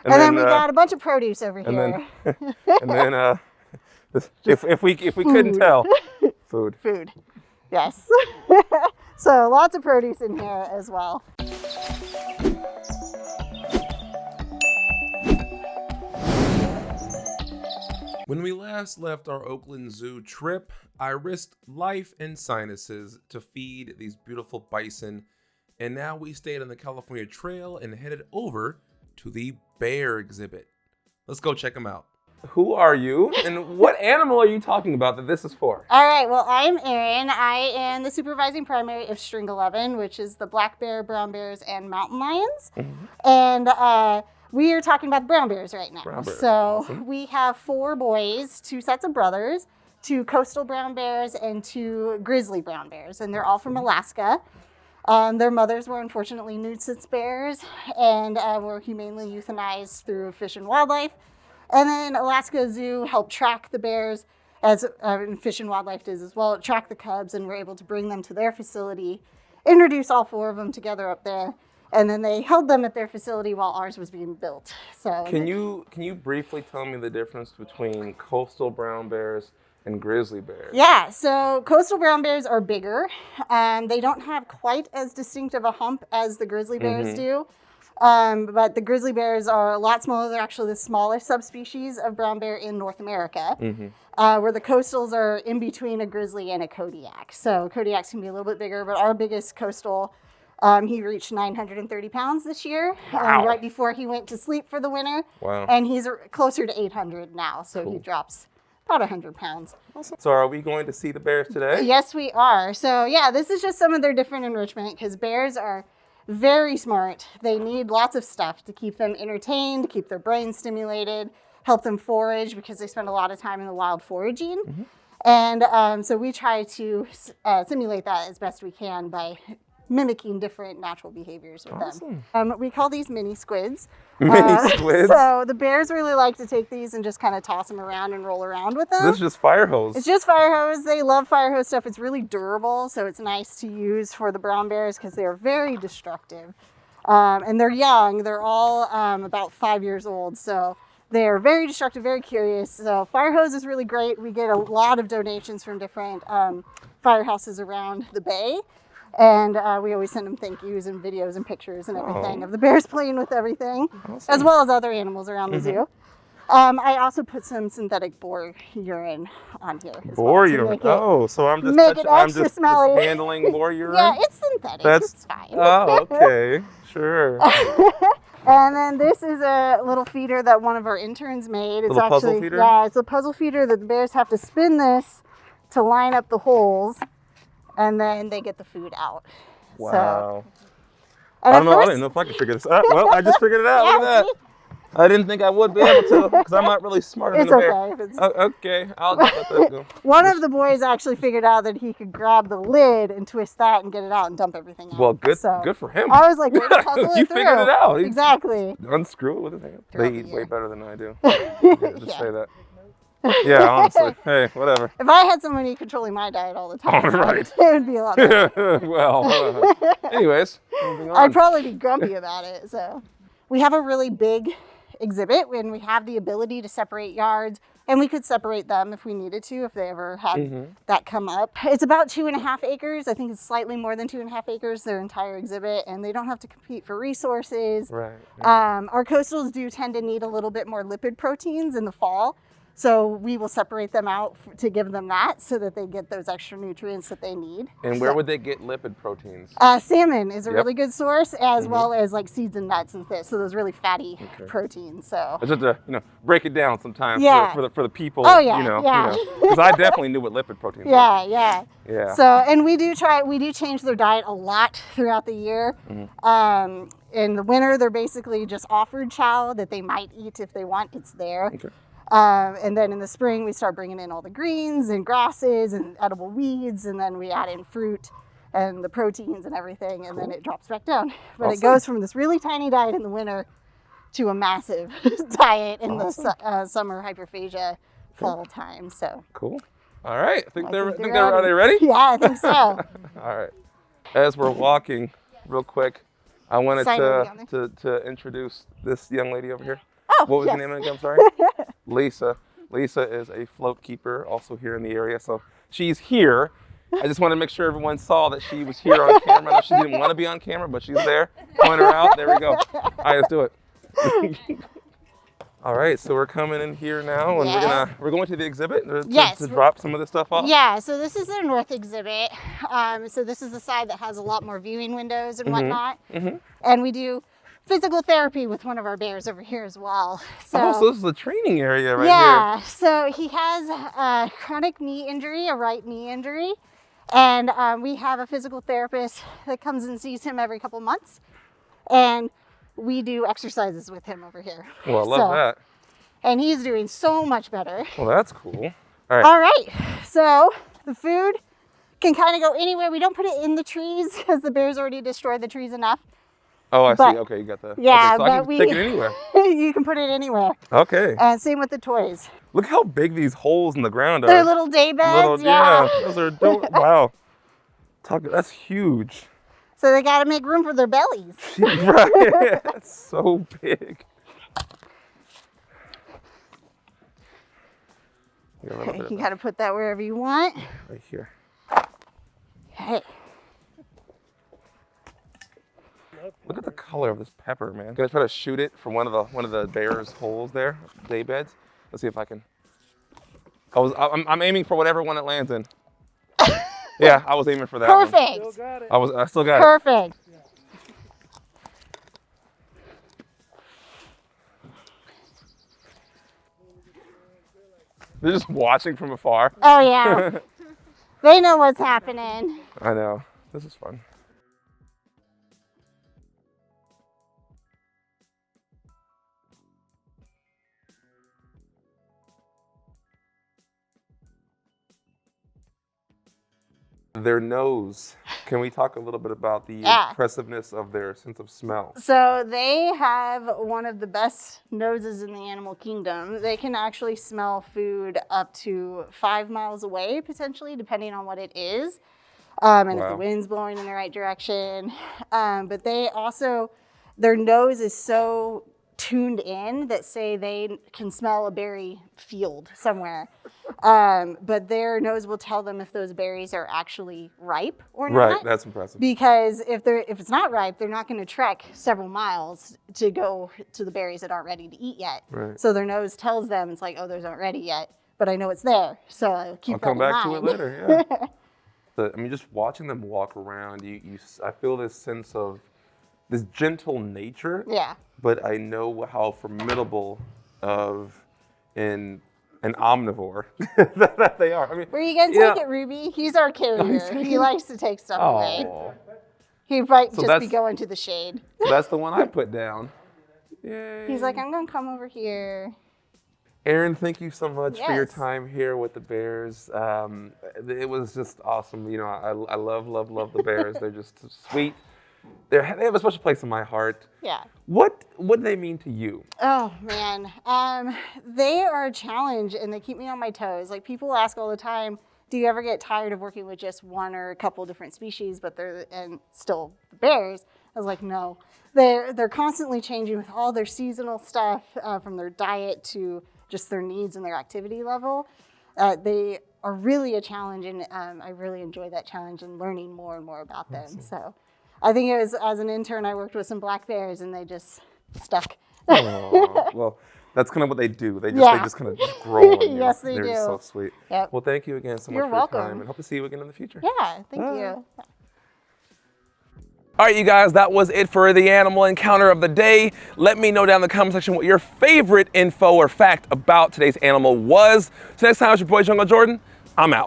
And then we got a bunch of produce over here. And then if we couldn't tell, food. Food, yes. So lots of produce in here as well. When we last left our Oakland Zoo trip, I risked life and sinuses to feed these beautiful bison, and now we stayed on the California Trail and headed over to the bear exhibit. Let's go check them out. Who are you, and what animal are you talking about that this is for? All right, well, I'm Erin. I am the supervising primary of String 11, which is the black bear, brown bears, and mountain lions. Mm-hmm. And we are talking about the brown bears right now. So awesome. We have 4 boys, 2 sets of brothers, 2 coastal brown bears, and 2 grizzly brown bears. And they're all from Alaska. Their mothers were unfortunately nuisance bears and were humanely euthanized through Fish and Wildlife. And then Alaska Zoo helped track the bears, as Fish and Wildlife does as well, track the cubs, and were able to bring them to their facility, introduce all 4 of them together up there. And then they held them at their facility while ours was being built. So can you briefly tell me the difference between coastal brown bears and grizzly bears? Yeah, so coastal brown bears are bigger. They don't have quite as distinctive a hump as the grizzly bears do. But the grizzly bears are a lot smaller. They're actually the smallest subspecies of brown bear in North America, where the coastals are in between a grizzly and a Kodiak. So Kodiaks can be a little bit bigger, but our biggest coastal, he reached 930 pounds this year, right before he went to sleep for the winter. Wow. And he's closer to 800 now, so he drops about 100 pounds. Awesome. So are we going to see the bears today? Yes, we are. So yeah, this is just some of their different enrichment, because bears are very smart. They need lots of stuff to keep them entertained, keep their brain stimulated, help them forage, because they spend a lot of time in the wild foraging. And so we try to simulate that as best we can by mimicking different natural behaviors with them. We call these mini squids. Mini squids? So the bears really like to take these and just kind of toss them around and roll around with them. So this is just fire hose? It's just fire hose. They love fire hose stuff. It's really durable, so it's nice to use for the brown bears because they're very destructive. And they're young. They're all about 5 years old, so they're very destructive, very curious. So fire hose is really great. We get a lot of donations from different firehouses around the bay. And we always send them thank yous and videos and pictures and everything of the bears playing with everything, as well as other animals around the zoo. I also put some synthetic boar urine on here. Boar urine? So I'm just handling boar urine? Yeah, it's synthetic. It's fine. Oh, okay. Sure. And then this is a little feeder that one of our interns made. It's actually puzzle feeder? Yeah, it's a puzzle feeder that the bears have to spin this to line up the holes. And then they get the food out. Wow. So, I didn't know if I could figure this out. Well, I just figured it out. Look at that. I didn't think I would be able to because I'm not really smart than a bear. It's okay. Okay, I'll just let that go. One of the boys actually figured out that he could grab the lid and twist that and get it out and dump everything out. Well, good for him. I was like, way to puzzle it You through. figured it out. Exactly. Unscrew it with his hand. They eat way better than I do. Just say that. Yeah, honestly. Hey, whatever. If I had somebody controlling my diet all the time, it would be a lot better. Well, anyways, moving on. I'd probably be grumpy about it. So we have a really big exhibit when we have the ability to separate yards, and we could separate them if we needed to, if they ever had that come up. It's about 2.5 acres. I think it's slightly more than 2.5 acres, their entire exhibit, and they don't have to compete for resources. Right. Our coastals do tend to need a little bit more lipid proteins in the fall. So we will separate them out to give them that so that they get those extra nutrients that they need. And where would they get lipid proteins? Salmon is a really good source, as well as like seeds and nuts and this. So those really fatty proteins. So just to break it down sometimes for the people. Oh yeah, because I definitely knew what lipid proteins were. Yeah. So and we do change their diet a lot throughout the year. In the winter, they're basically just offered chow that they might eat if they want. It's there. Okay. And then in the spring, we start bringing in all the greens and grasses and edible weeds, and then we add in fruit and the proteins and everything, and then it drops back down. But it goes from this really tiny diet in the winter to a massive diet in the summer hyperphagia fall time. So cool. All right. Are they ready? Yeah, I think so. All right. As we're walking, real quick, I wanted to introduce this young lady over here. Oh, what was your name again? I'm sorry. Lisa. Lisa is a float keeper also here in the area. So she's here. I just want to make sure everyone saw that she was here on camera. I know she didn't want to be on camera, but she's there. Point her out. There we go. All right, let's do it. All right, so we're coming in here now, and we're going to the exhibit to drop some of this stuff off. Yeah, so this is the north exhibit. So this is the side that has a lot more viewing windows and whatnot. And we do physical therapy with one of our bears over here as well. So this is the training area right here. Yeah, so he has a chronic knee injury, a right knee injury. And we have a physical therapist that comes and sees him every couple months. And we do exercises with him over here. Well, I love that. And he's doing so much better. Well, that's cool. All right. All right. So the food can kind of go anywhere. We don't put it in the trees because the bears already destroyed the trees enough. Oh, I see. Okay, you got that. Yeah, okay, so I can take it anywhere. You can put it anywhere. Okay. And same with the toys. Look how big these holes in the ground are. They're little day beds. Yeah, those are dope. Wow. That's huge. So they got to make room for their bellies. Right. That's so big. Okay, you got to put that wherever you want. Right here. Okay. Look at the color of this pepper, man. Gonna try to shoot it from one of the bear's holes there, day beds. Let's see if I can. I'm aiming for whatever one it lands in. Yeah, I was aiming for that. Perfect. One. Still got it. I still got Perfect. it. They're just watching from afar. Oh yeah. They know what's happening. I know. This is fun. Their nose. Can we talk a little bit about the impressiveness of their sense of smell? So they have one of the best noses in the animal kingdom. They can actually smell food up to 5 miles away, potentially, depending on what it is. And if the wind's blowing in the right direction. But they also, their nose is so tuned in that say they can smell a berry field somewhere. But their nose will tell them if those berries are actually ripe or not. Right, that's impressive. Because if it's not ripe, they're not going to trek several miles to go to the berries that aren't ready to eat yet. Right. So their nose tells them, it's like, oh, those aren't ready yet, but I know it's there, so I'll keep that in mind. I'll come back to it later, yeah. I mean, just watching them walk around, I feel this sense of this gentle nature. Yeah. But I know how formidable of an omnivore that they are. I mean, where are you going to take it, Ruby? He's our carrier. He likes to take stuff away. He might just be going to the shade. So that's the one I put down. Yay. He's like, I'm going to come over here. Erin, thank you so much for your time here with the bears. It was just awesome. You know, I love the bears. They're just sweet. They have a special place in my heart. Yeah. What do they mean to you? Oh man, they are a challenge and they keep me on my toes. Like people ask all the time, do you ever get tired of working with just one or a couple different species, but they're still bears? I was like, no. They're constantly changing with all their seasonal stuff, from their diet to just their needs and their activity level. They are really a challenge, and I really enjoy that challenge and learning more and more about them. Awesome. So I think it was, as an intern, I worked with some black bears and they just stuck. Oh, well, that's kind of what they do. They just kind of grow on you. Yes, they do. They're just so sweet. Yep. Well, thank you again so much for your time, and hope to see you again in the future. Yeah, thank you. All right, you guys, that was it for the animal encounter of the day. Let me know down in the comment section what your favorite info or fact about today's animal was. So next time, it's your boy Jungle Jordan. I'm out.